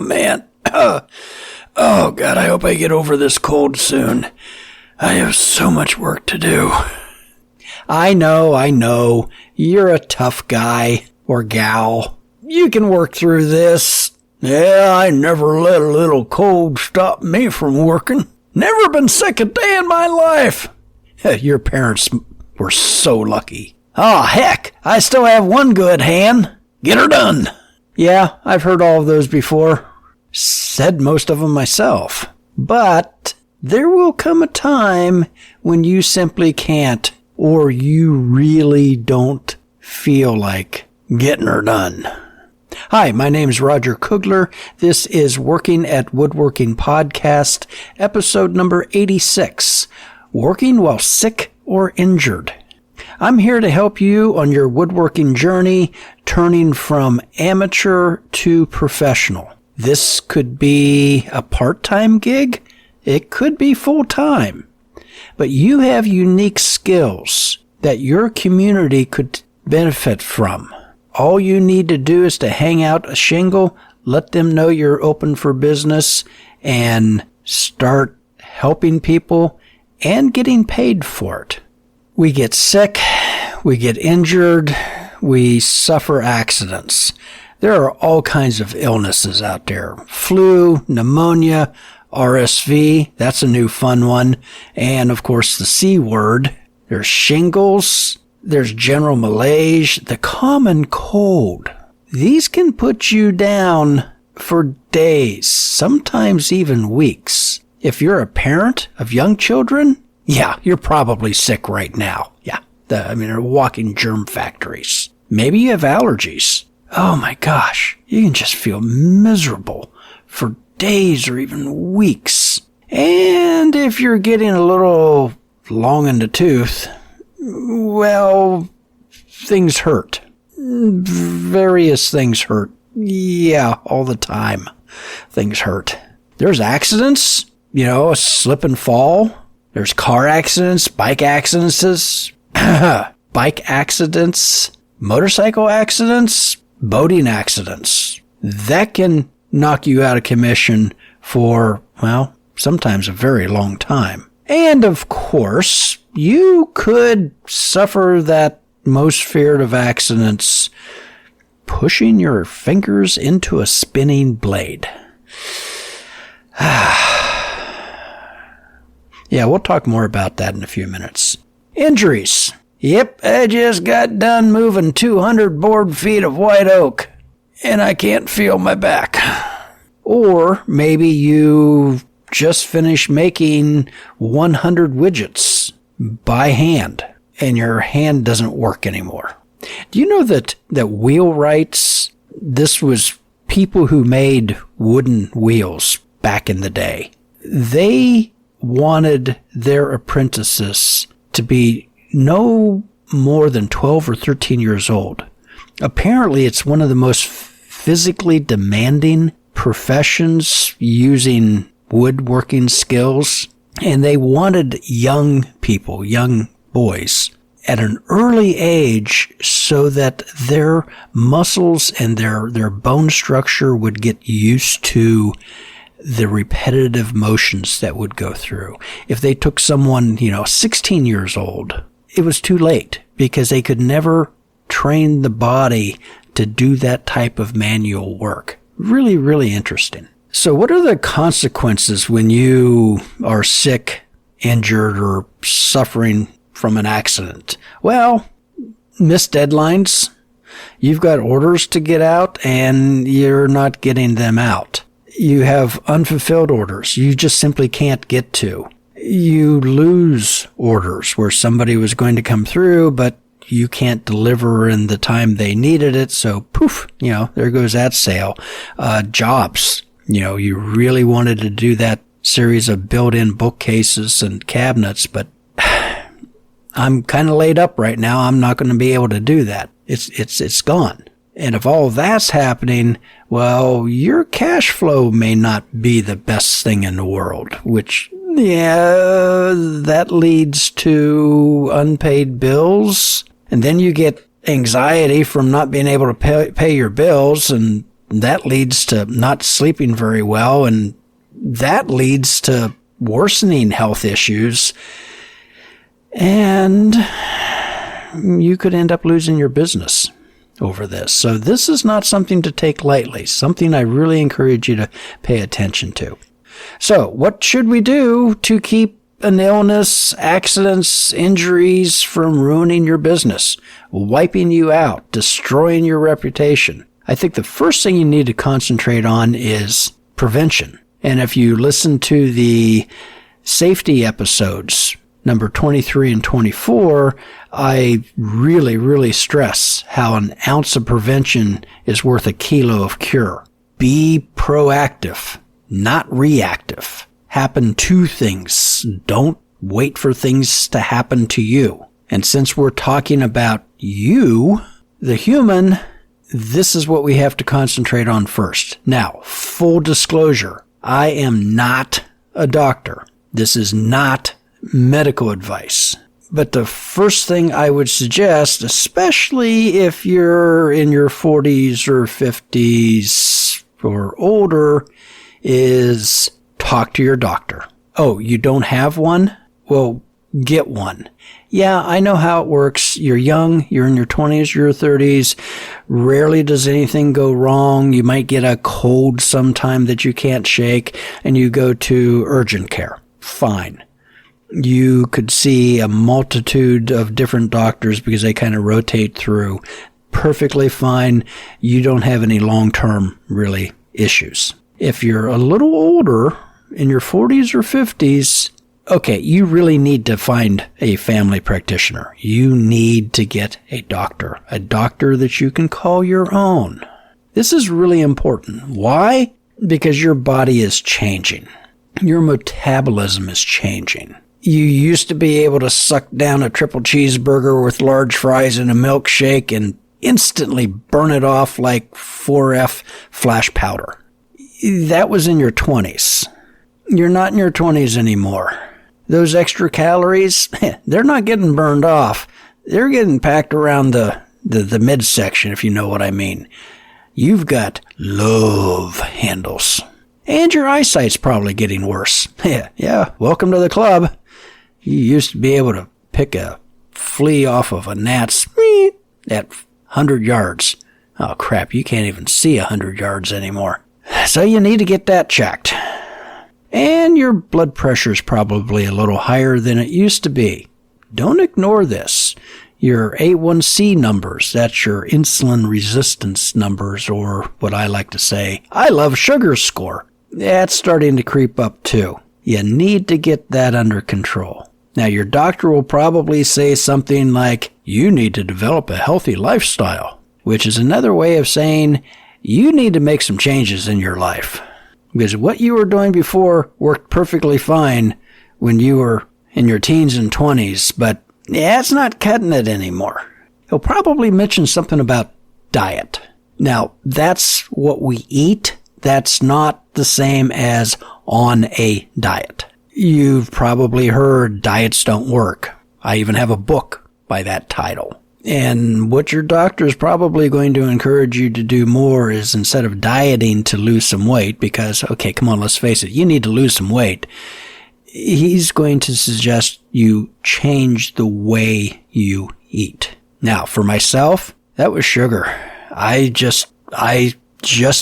man. Oh, God, I hope I get over this cold soon. I have so much work to do. I know. You're a tough guy or gal. You can work through this. Yeah, I never let a little cold stop me from working. Never been sick a day in my life. Your parents were so lucky. Oh, heck, I still have one good hand. Get her done. Yeah, I've heard all of those before. Said most of them myself. But there will come a time when you simply can't, or you really don't feel like getting her done. Hi, my name is Roger Kugler. This is Working at Woodworking Podcast, episode number 86, Working While Sick or Injured. I'm here to help you on your woodworking journey, turning from amateur to professional. This could be a part-time gig. It could be full-time. But you have unique skills that your community could benefit from. All you need to do is to hang out a shingle, let them know you're open for business, and start helping people and getting paid for it. We get sick, we get injured, we suffer accidents. There are all kinds of illnesses out there. Flu, pneumonia, RSV, that's a new fun one. And of course the C word. There's shingles, there's general malaise, the common cold. These can put you down for days, sometimes even weeks. If you're a parent of young children, yeah, you're probably sick right now. Yeah, they're walking germ factories. Maybe you have allergies. Oh my gosh, you can just feel miserable for days or even weeks. And if you're getting a little long in the tooth, well, things hurt. Various things hurt. Yeah, all the time. Things hurt. There's accidents, a slip and fall. There's car accidents, bike accidents, motorcycle accidents, boating accidents. That can knock you out of commission for, well, sometimes a very long time. And of course, you could suffer that most feared of accidents, pushing your fingers into a spinning blade. Yeah, we'll talk more about that in a few minutes. Injuries. Yep, I just got done moving 200 board feet of white oak, and I can't feel my back. Or maybe you just finished making 100 widgets by hand, and your hand doesn't work anymore. Do you know that wheelwrights, this was people who made wooden wheels back in the day. They wanted their apprentices to be no more than 12 or 13 years old. Apparently, it's one of the most physically demanding professions using woodworking skills, and they wanted young people, young boys, at an early age so that their muscles and their bone structure would get used to the repetitive motions that would go through. If they took someone, 16 years old, it was too late because they could never train the body to do that type of manual work. Really, really interesting. So what are the consequences when you are sick, injured, or suffering from an accident? Well, missed deadlines. You've got orders to get out and you're not getting them out. You have unfulfilled orders you just simply can't get to. You lose orders where somebody was going to come through, but you can't deliver in the time they needed it. So poof, there goes that sale. Jobs, you really wanted to do that series of built-in bookcases and cabinets, but I'm kind of laid up right now. I'm not going to be able to do that. It's gone. And if all that's happening, well, your cash flow may not be the best thing in the world, which, that leads to unpaid bills. And then you get anxiety from not being able to pay your bills, and That leads to not sleeping very well, and that leads to worsening health issues. And you could end up losing your business over this. So this is not something to take lightly, something I really encourage you to pay attention to. So what should we do to keep an illness, accidents, injuries from ruining your business, wiping you out, destroying your reputation? I think the first thing you need to concentrate on is prevention. And if you listen to the safety episodes, number 23 and 24, I really stress how an ounce of prevention is worth a kilo of cure. Be proactive, not reactive. Happen to things. Don't wait for things to happen to you. And since we're talking about you, the human, this is what we have to concentrate on first. Now, full disclosure, I am not a doctor. This is not medical advice. But the first thing I would suggest, especially if you're in your 40s or 50s or older, is talk to your doctor. Oh, you don't have one? Well, get one. Yeah, I know how it works. You're young, you're in your 20s, your 30s. Rarely does anything go wrong. You might get a cold sometime that you can't shake, and you go to urgent care. Fine. You could see a multitude of different doctors because they kind of rotate through. Perfectly fine. You don't have any long-term, really, issues. If you're a little older, in your 40s or 50s, okay, you really need to find a family practitioner. You need to get a doctor that you can call your own. This is really important. Why? Because your body is changing. Your metabolism is changing. You used to be able to suck down a triple cheeseburger with large fries and a milkshake and instantly burn it off like 4F flash powder. That was in your 20s. You're not in your 20s anymore. Those extra calories, they're not getting burned off. They're getting packed around the midsection, if you know what I mean. You've got love handles. And your eyesight's probably getting worse. Yeah, welcome to the club. You used to be able to pick a flea off of a gnat's at 100 yards. Oh, crap, you can't even see 100 yards anymore. So you need to get that checked. And your blood pressure's probably a little higher than it used to be. Don't ignore this. Your A1C numbers, that's your insulin resistance numbers, or what I like to say, I love sugar score. That's starting to creep up too. You need to get that under control. Now, your doctor will probably say something like, you need to develop a healthy lifestyle, which is another way of saying you need to make some changes in your life. Because what you were doing before worked perfectly fine when you were in your teens and 20s, but yeah, it's not cutting it anymore. He'll probably mention something about diet. Now, that's what we eat. That's not the same as on a diet. You've probably heard diets don't work. I even have a book by that title. And what your doctor is probably going to encourage you to do more is, instead of dieting to lose some weight, because, okay, come on, let's face it, you need to lose some weight. He's going to suggest you change the way you eat. Now, for myself, that was sugar. I just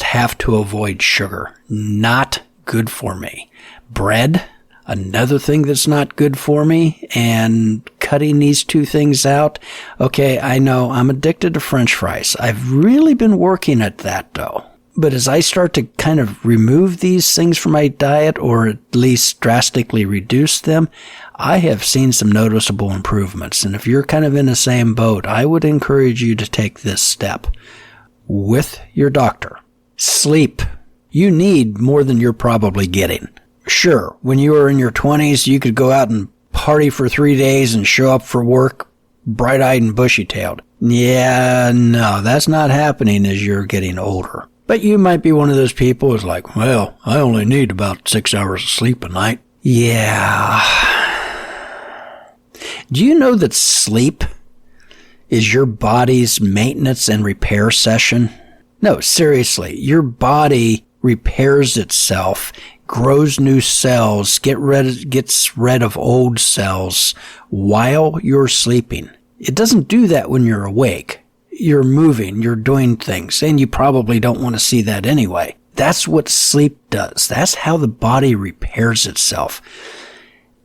have to avoid sugar. Not good for me. Bread, another thing that's not good for me, and cutting these two things out. Okay, I know I'm addicted to French fries. I've really been working at that though. But as I start to kind of remove these things from my diet, or at least drastically reduce them, I have seen some noticeable improvements. And if you're kind of in the same boat, I would encourage you to take this step with your doctor. Sleep. You need more than you're probably getting. Sure, when you were in your 20s, you could go out and party for 3 days and show up for work bright-eyed and bushy-tailed. Yeah, no, that's not happening as you're getting older. But you might be one of those people who's like, well, I only need about 6 hours of sleep a night. Yeah. Do you know that sleep is your body's maintenance and repair session? No, seriously, your body repairs itself, grows new cells, gets rid of old cells while you're sleeping. It doesn't do that when you're awake. You're moving, you're doing things, and you probably don't want to see that anyway. That's what sleep does. That's how the body repairs itself.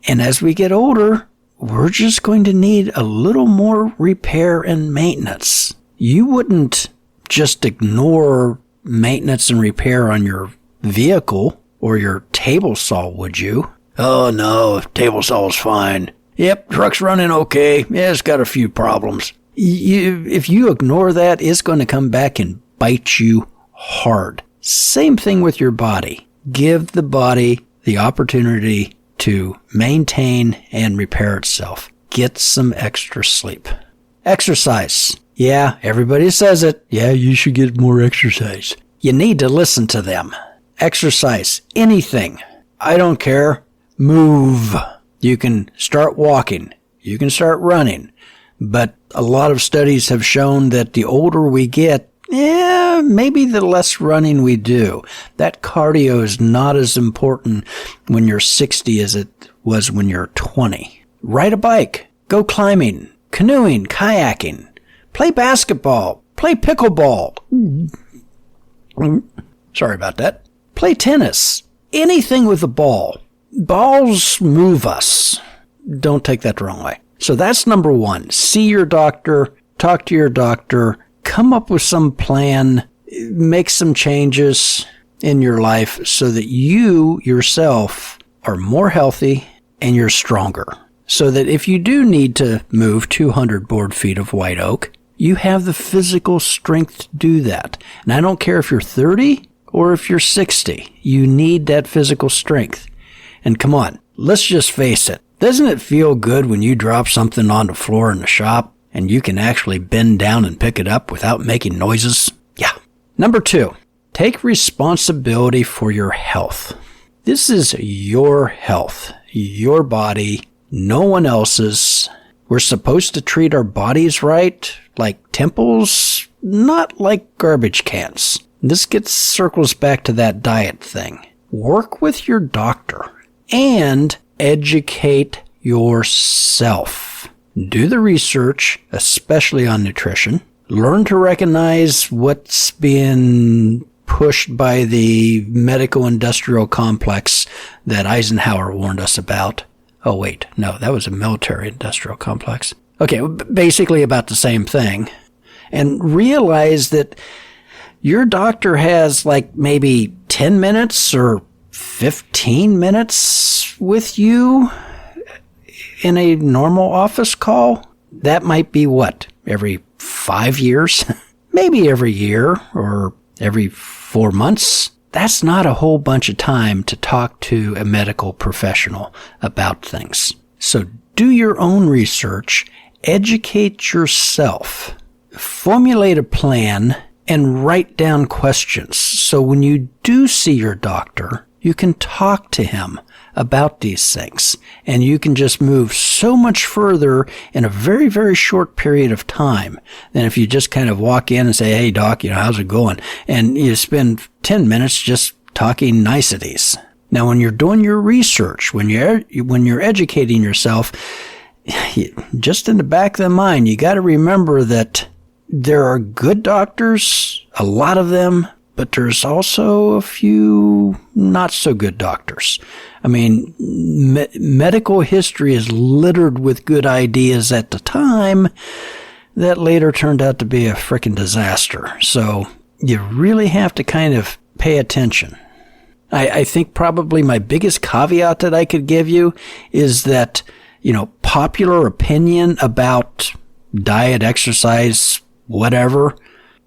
And as we get older, we're just going to need a little more repair and maintenance. You wouldn't just ignore maintenance and repair on your vehicle or your table saw, would you? Oh no, table saw's fine. Yep, truck's running okay. Yeah, it's got a few problems. If you ignore that, it's going to come back and bite you hard. Same thing with your body. Give the body the opportunity to maintain and repair itself. Get some extra sleep. Exercise. Yeah, everybody says it. Yeah, you should get more exercise. You need to listen to them. Exercise. Anything. I don't care. Move. You can start walking. You can start running. But a lot of studies have shown that the older we get, maybe the less running we do. That cardio is not as important when you're 60 as it was when you're 20. Ride a bike. Go climbing, canoeing, kayaking. Play basketball. Play pickleball. Sorry about that. Play tennis. Anything with a ball. Balls move us. Don't take that the wrong way. So that's number one. See your doctor. Talk to your doctor. Come up with some plan. Make some changes in your life so that you yourself are more healthy and you're stronger. So that if you do need to move 200 board feet of white oak, you have the physical strength to do that. And I don't care if you're 30 or if you're 60. You need that physical strength. And come on, let's just face it. Doesn't it feel good when you drop something on the floor in the shop and you can actually bend down and pick it up without making noises? Yeah. Number 2, take responsibility for your health. This is your health, your body, no one else's. We're supposed to treat our bodies right, like temples, not like garbage cans. This circles back to that diet thing. Work with your doctor and educate yourself. Do the research, especially on nutrition. Learn to recognize what's being pushed by the medical industrial complex that Eisenhower warned us about. Oh, wait, no, that was a military industrial complex. Okay, basically about the same thing. And realize that your doctor has like maybe 10 minutes or 15 minutes with you in a normal office call. That might be what? Every 5 years? Maybe every year or every 4 months. That's not a whole bunch of time to talk to a medical professional about things. So do your own research, educate yourself, formulate a plan, and write down questions. So when you do see your doctor, you can talk to him about these things, and you can just move so much further in a very, very short period of time than if you just kind of walk in and say, hey, doc, how's it going? And you spend 10 minutes just talking niceties. Now, when you're doing your research, when you're educating yourself, just in the back of the mind, you got to remember that there are good doctors, a lot of them, but there's also a few not so good doctors. I mean, medical history is littered with good ideas at the time that later turned out to be a frickin' disaster. So you really have to kind of pay attention. I think probably my biggest caveat that I could give you is that, popular opinion about diet, exercise, whatever,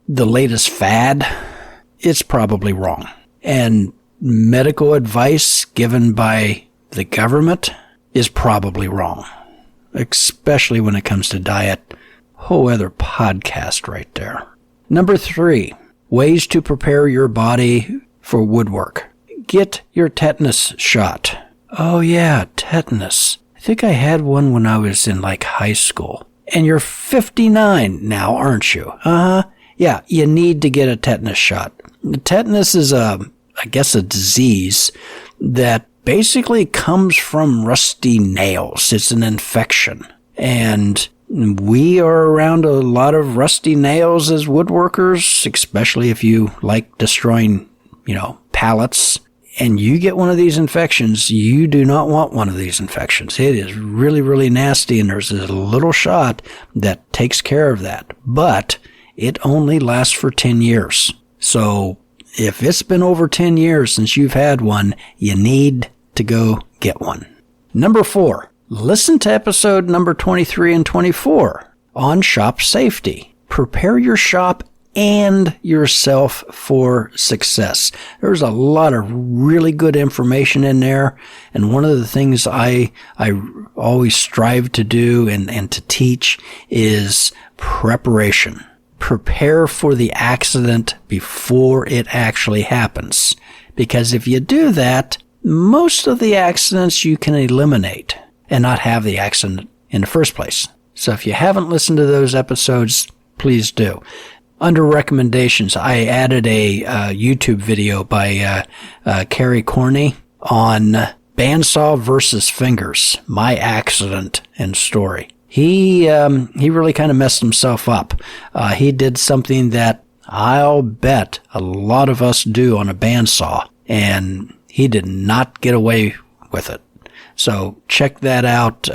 the latest fad, it's probably wrong. And medical advice given by the government is probably wrong, especially when it comes to diet. Whole other podcast right there. Number 3, ways to prepare your body for woodwork. Get your tetanus shot. Oh yeah, tetanus. I think I had one when I was in high school. And you're 59 now, aren't you? Uh-huh. Yeah, you need to get a tetanus shot. Tetanus is a disease that basically comes from rusty nails. It's an infection. And we are around a lot of rusty nails as woodworkers, especially if you like destroying, pallets. And you get one of these infections, you do not want one of these infections. It is really, really nasty, and there's this little shot that takes care of that. But it only lasts for 10 years. So if it's been over 10 years since you've had one, you need to go get one. Number 4, listen to episode number 23 and 24 on shop safety. Prepare your shop and yourself for success. There's a lot of really good information in there. And one of the things I always strive to do and to teach is preparation. Prepare for the accident before it actually happens. Because if you do that, most of the accidents you can eliminate and not have the accident in the first place. So if you haven't listened to those episodes, please do. Under recommendations, I added a YouTube video by Carrie Corney on bandsaw versus fingers, my accident and story. He really kind of messed himself up. He did something that I'll bet a lot of us do on a bandsaw, and he did not get away with it. So check that out.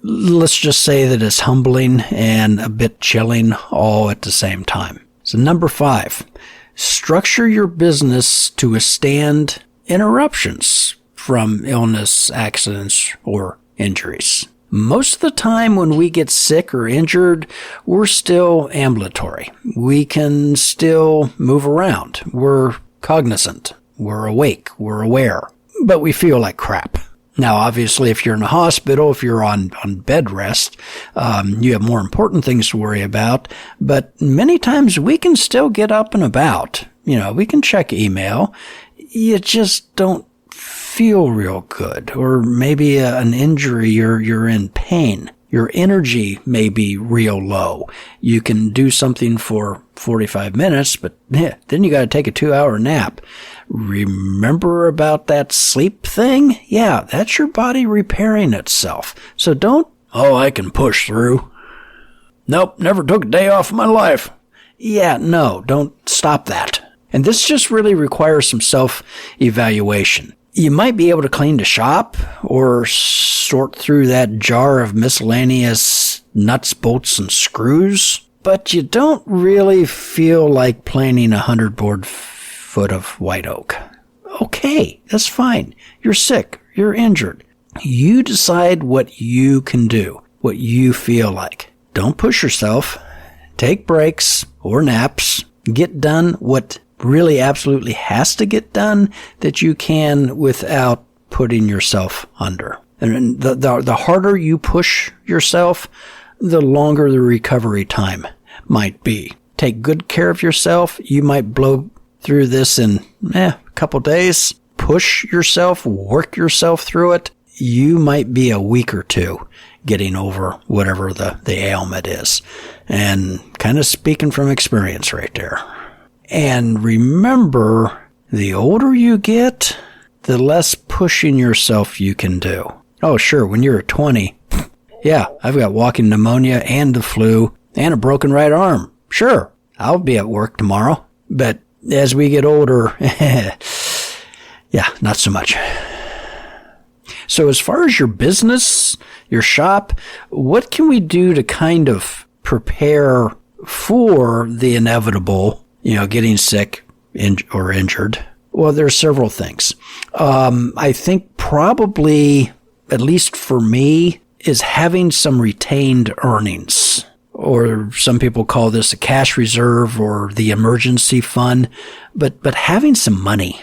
Let's just say that it's humbling and a bit chilling all at the same time. So number 5, structure your business to withstand interruptions from illness, accidents, or injuries. Most of the time when we get sick or injured, we're still ambulatory. We can still move around. We're cognizant. We're awake. We're aware. But we feel like crap. Now, obviously, if you're in a hospital, if you're on bed rest, you have more important things to worry about. But many times we can still get up and about. We can check email. You just don't feel real good. Or maybe an injury, you're in pain. Your energy may be real low. You can do something for 45 minutes, but then you got to take a 2-hour nap. Remember about that sleep thing? Yeah, that's your body repairing itself. So don't, I can push through. Nope, never took a day off in my life. Yeah, no, don't stop that. And this just really requires some self-evaluation. You might be able to clean the shop or sort through that jar of miscellaneous nuts, bolts, and screws, but you don't really feel like planing 100 board foot of white oak. Okay, that's fine. You're sick. You're injured. You decide what you can do, what you feel like. Don't push yourself. Take breaks or naps. Get done what really absolutely has to get done that you can without putting yourself under. And the harder you push yourself, the longer the recovery time might be. Take good care of yourself. You might blow through this in a couple days. Push yourself, work yourself through it. You might be a week or two getting over whatever the ailment is. And kind of speaking from experience right there. And remember, the older you get, the less pushing yourself you can do. Oh, sure, when you're 20, yeah, I've got walking pneumonia and the flu and a broken right arm. Sure, I'll be at work tomorrow. But as we get older, yeah, not so much. So as far as your business, your shop, what can we do to kind of prepare for the inevitable, getting sick or injured? Well, there's several things. I think probably, at least for me, is having some retained earnings. Or some people call this a cash reserve or the emergency fund. But having some money.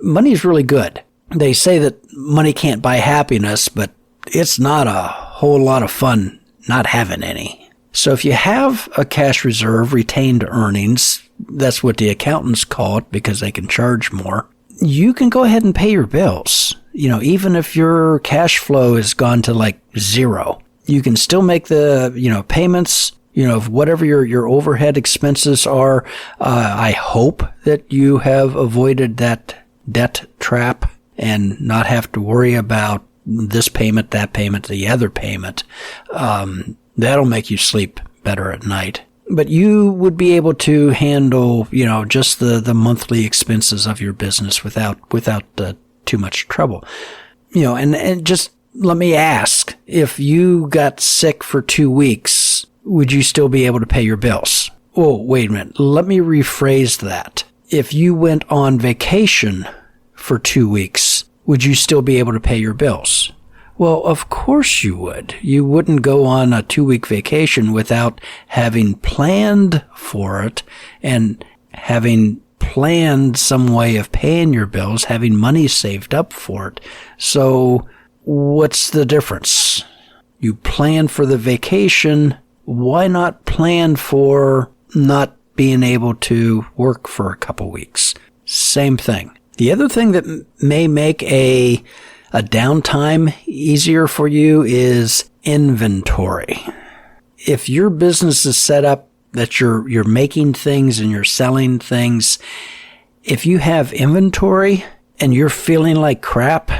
Money is really good. They say that money can't buy happiness, but it's not a whole lot of fun not having any. So if you have a cash reserve, retained earnings, that's what the accountants call it because they can charge more, you can go ahead and pay your bills. Even if your cash flow has gone to like zero, you can still make the, payments Of whatever your overhead expenses are. I hope that you have avoided that debt trap and not have to worry about this payment, that payment, the other payment. That'll make you sleep better at night. But you would be able to handle, just the monthly expenses of your business without too much trouble. And just let me ask, if you got sick for 2 weeks, would you still be able to pay your bills? Oh, wait a minute. Let me rephrase that. If you went on vacation for 2 weeks, would you still be able to pay your bills? Well, of course you would. You wouldn't go on a 2-week vacation without having planned for it and having planned some way of paying your bills, having money saved up for it. So what's the difference? You plan for the vacation. Why not plan for not being able to work for a couple weeks? Same thing. The other thing that may make a downtime easier for you is inventory. If your business is set up that you're making things and you're selling things, if you have inventory and you're feeling like crap,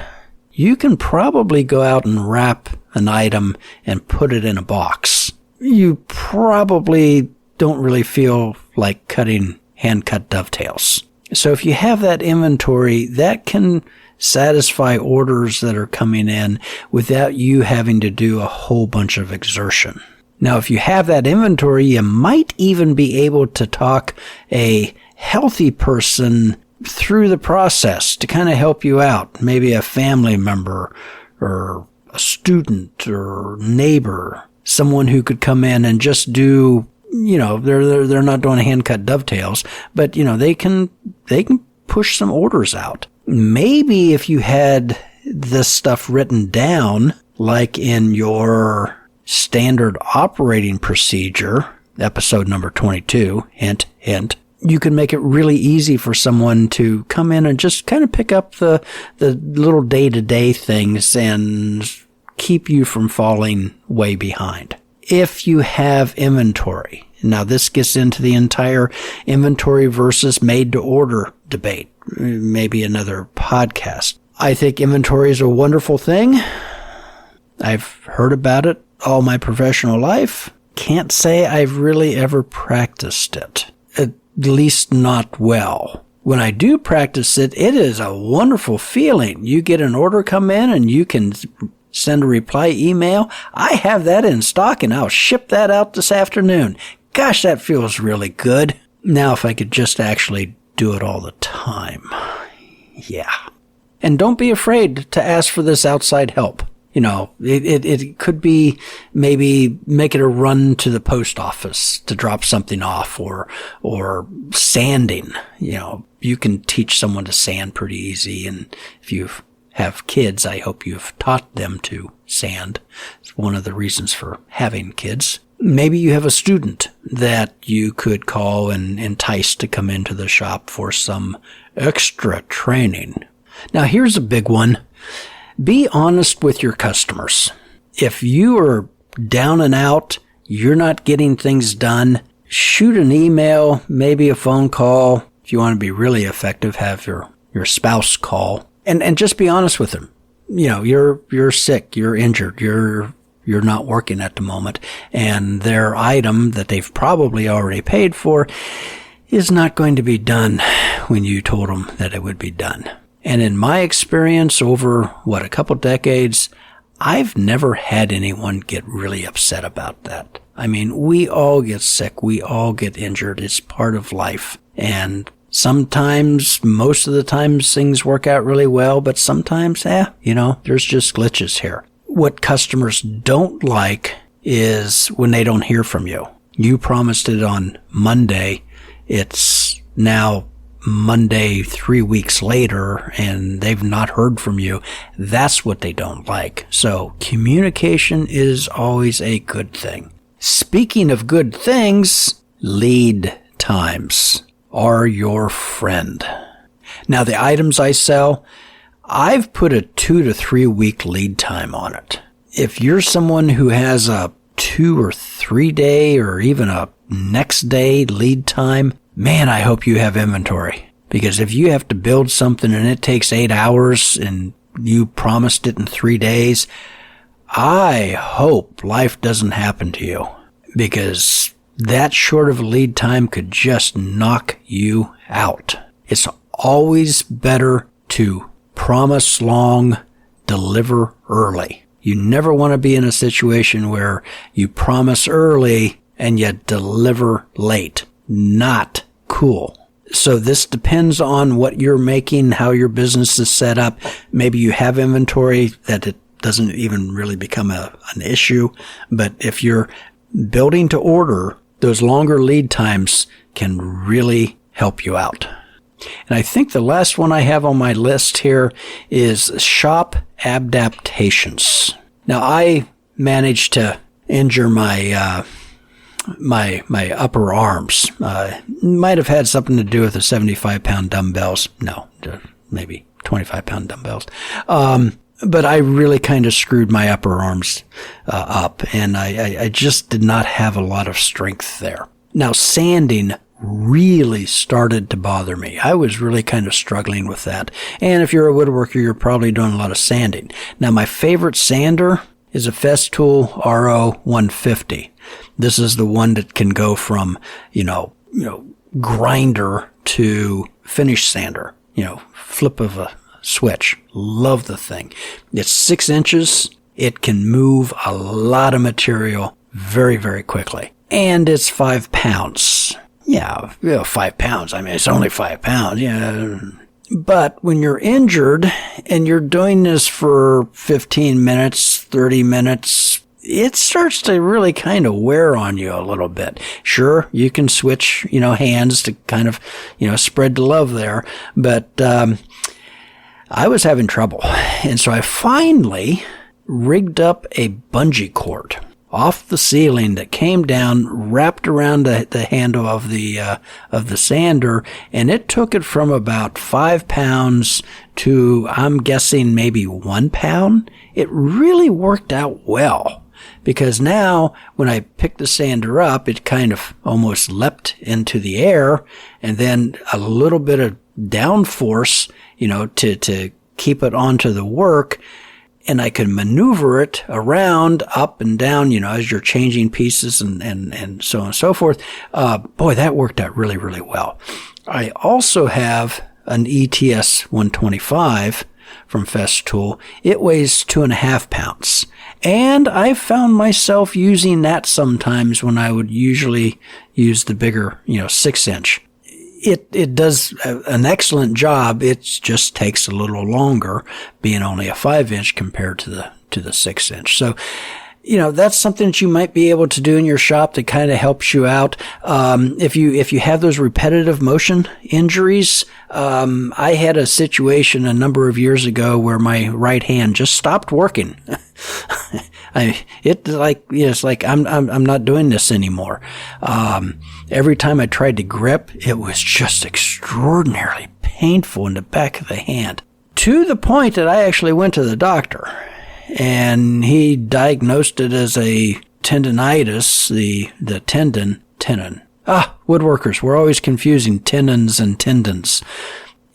you can probably go out and wrap an item and put it in a box. You probably don't really feel like cutting hand-cut dovetails. So if you have that inventory, that can satisfy orders that are coming in without you having to do a whole bunch of exertion. Now, if you have that inventory, you might even be able to talk a healthy person through the process to kind of help you out. Maybe a family member or a student or neighbor, someone who could come in and just do, they're not doing hand-cut dovetails, but, they can push some orders out. Maybe if you had this stuff written down, like in your standard operating procedure, episode number 22, hint, hint, you can make it really easy for someone to come in and just kind of pick up the little day-to-day things and keep you from falling way behind. If you have inventory, now this gets into the entire inventory versus made-to-order debate. Maybe another podcast. I think inventory is a wonderful thing. I've heard about it all my professional life. Can't say I've really ever practiced it, at least not well. When I do practice it, it is a wonderful feeling. You get an order come in and you can send a reply email. I have that in stock and I'll ship that out this afternoon. Gosh, that feels really good. Now, if I could just actually do it all the time. Yeah. And don't be afraid to ask for this outside help. It could be maybe make it a run to the post office to drop something off or sanding. You can teach someone to sand pretty easy. And if you have kids, I hope you've taught them to sand. It's one of the reasons for having kids. Maybe you have a student that you could call and entice to come into the shop for some extra training. Now, here's a big one. Be honest with your customers. If you are down and out, you're not getting things done, shoot an email, maybe a phone call. If you want to be really effective, have your spouse call and just be honest with them. You're sick, you're injured, you're not working at the moment, and their item that they've probably already paid for is not going to be done when you told them that it would be done. And in my experience over, a couple decades, I've never had anyone get really upset about that. I mean, we all get sick. We all get injured. It's part of life. And sometimes, most of the times, things work out really well, but sometimes, there's just glitches here. What customers don't like is when they don't hear from you. You promised it on Monday. It's now Monday 3 weeks later and they've not heard from you. That's what they don't like. So communication is always a good thing. Speaking of good things, lead times are your friend. Now, the items I sell, I've put a 2 to 3 week lead time on it. If you're someone who has a 2 or 3 day or even a next day lead time, man, I hope you have inventory. Because if you have to build something and it takes 8 hours and you promised it in 3 days, I hope life doesn't happen to you. Because that short of a lead time could just knock you out. It's always better to promise long, deliver early. You never want to be in a situation where you promise early and yet deliver late. Not cool. So this depends on what you're making, how your business is set up. Maybe you have inventory that it doesn't even really become an issue. But if you're building to order, those longer lead times can really help you out. And I think the last one I have on my list here is shop adaptations. Now, I managed to injure my my upper arms. Might have had something to do with the 75-pound dumbbells. No, maybe 25-pound dumbbells. But I really kind of screwed my upper arms up, and I just did not have a lot of strength there. Now, sanding really started to bother me. I was really kind of struggling with that. And if you're a woodworker, you're probably doing a lot of sanding. Now, my favorite sander is a Festool RO 150. This is the one that can go from, grinder to finish sander, flip of a switch. Love the thing. It's 6 inches. It can move a lot of material very, very quickly. And it's 5 pounds. Yeah, 5 pounds. I mean, it's only 5 pounds. Yeah. But when you're injured and you're doing this for 15 minutes, 30 minutes, it starts to really kind of wear on you a little bit. Sure, you can switch, hands to kind of, spread the love there. But I was having trouble. And so I finally rigged up a bungee cord off the ceiling that came down, wrapped around the handle of the sander, and it took it from about 5 pounds to, I'm guessing, maybe 1 pound. It really worked out well, because now when I picked the sander up, it kind of almost leapt into the air, and then a little bit of downforce, to keep it onto the work. And I could maneuver it around, up and down, as you're changing pieces and so on and so forth. Boy, that worked out really, really well. I also have an ETS 125 from Festool. It weighs 2.5 pounds. And I found myself using that sometimes when I would usually use the bigger, 6 inch. It does an excellent job. It just takes a little longer, being only a 5 inch compared to the 6 inch. So, that's something that you might be able to do in your shop that kind of helps you out. If you have those repetitive motion injuries, I had a situation a number of years ago where my right hand just stopped working. It's like I'm not doing this anymore. Every time I tried to grip, it was just extraordinarily painful in the back of the hand, to the point that I actually went to the doctor, and he diagnosed it as a tendonitis, the tendon. Woodworkers, we're always confusing tendons and tendons.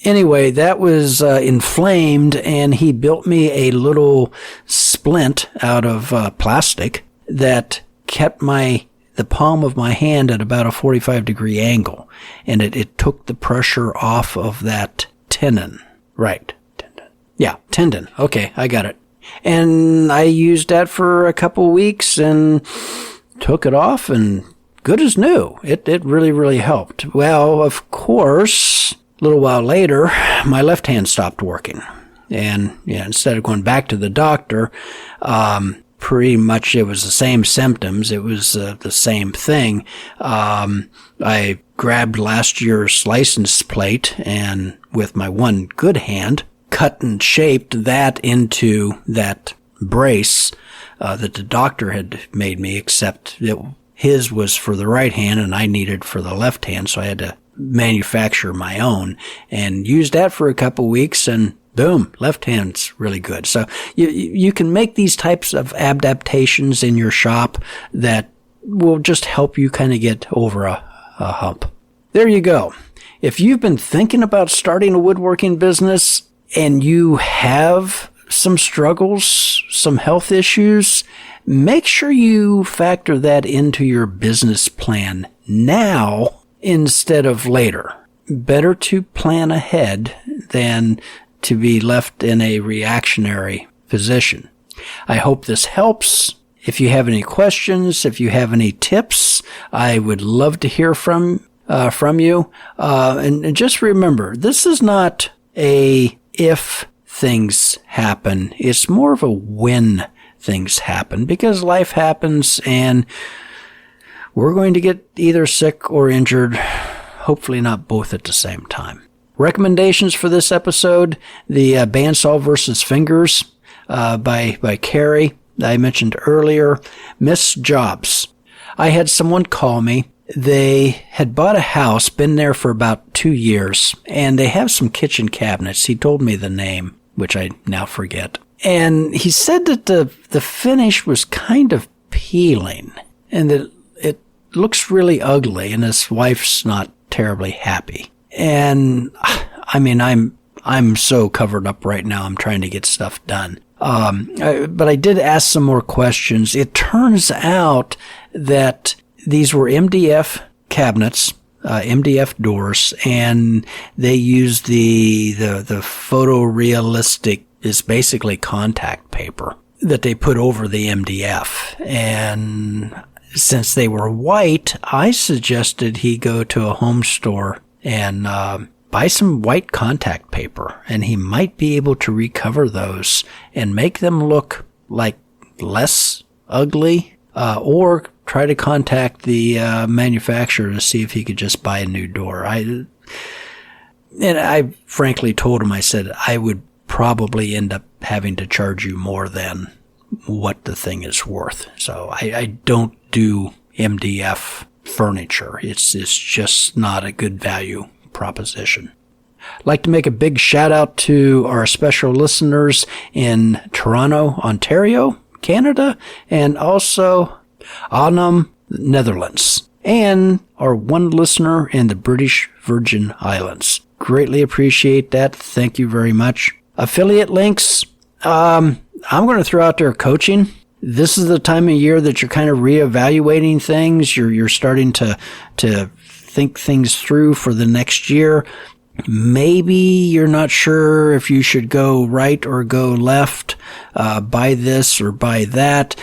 Anyway, that was inflamed, and he built me a little splint out of plastic that kept the palm of my hand at about a 45-degree angle, and it took the pressure off of that tendon. Right. Tendon. Yeah, tendon. Okay, I got it. And I used that for a couple weeks and took it off, and good as new. It really, really helped. Well, of course, a little while later, my left hand stopped working. And instead of going back to the doctor, pretty much it was the same symptoms. It was the same thing. I grabbed last year's license plate and with my one good hand, cut and shaped that into that brace that the doctor had made me, except his was for the right hand and I needed for the left hand, so I had to manufacture my own, and used that for a couple weeks, and Boom, left hand's really good. So you can make these types of adaptations in your shop that will just help you kind of get over a hump. There you go. If you've been thinking about starting a woodworking business and you have some struggles, some health issues, make sure you factor that into your business plan now instead of later. Better to plan ahead than to be left in a reactionary position. I hope this helps. If you have any questions, if you have any tips, I would love to hear from you. And just remember, this is not a if things happen. It's more of a when things happen, because life happens and we're going to get either sick or injured, hopefully not both at the same time. Recommendations for this episode, the bandsaw versus fingers by Carrie that I mentioned earlier. Missed jobs. I had someone call me. They had bought a house, been there for about 2 years, and they have some kitchen cabinets. He told me the name, which I now forget. And he said that the finish was kind of peeling and that it looks really ugly, and his wife's not terribly happy. And I mean, I'm so covered up right now. I'm trying to get stuff done. But I did ask some more questions. It turns out that these were MDF cabinets, MDF doors, and they used the photorealistic, is basically contact paper that they put over the MDF. And since they were white, I suggested he go to a home store and buy some white contact paper, and he might be able to recover those and make them look like less ugly, or try to contact the manufacturer to see if he could just buy a new door. And I frankly told him, I said, I would probably end up having to charge you more than what the thing is worth. So I don't do MDF furniture. It's just not a good value proposition. I'd like to make a big shout out to our special listeners in Toronto, Ontario, Canada, and also Arnhem, Netherlands, and our one listener in the British Virgin Islands. Greatly appreciate that. Thank you very much. Affiliate links. I'm going to throw out there coaching. This is the time of year that you're kind of reevaluating things. You're starting to think things through for the next year. Maybe you're not sure if you should go right or go left, buy this or buy that.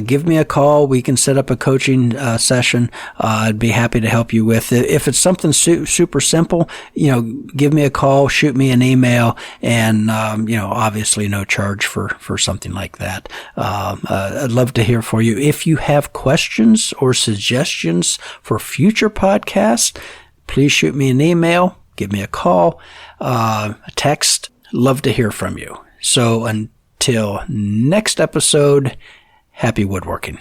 Give me a call. We can set up a coaching session. I'd be happy to help you with it. If it's something super simple, give me a call, shoot me an email, and obviously no charge for something like that. I'd love to hear from you. If you have questions or suggestions for future podcasts, please shoot me an email. Give me a call, a text. Love to hear from you. So until next episode, happy woodworking.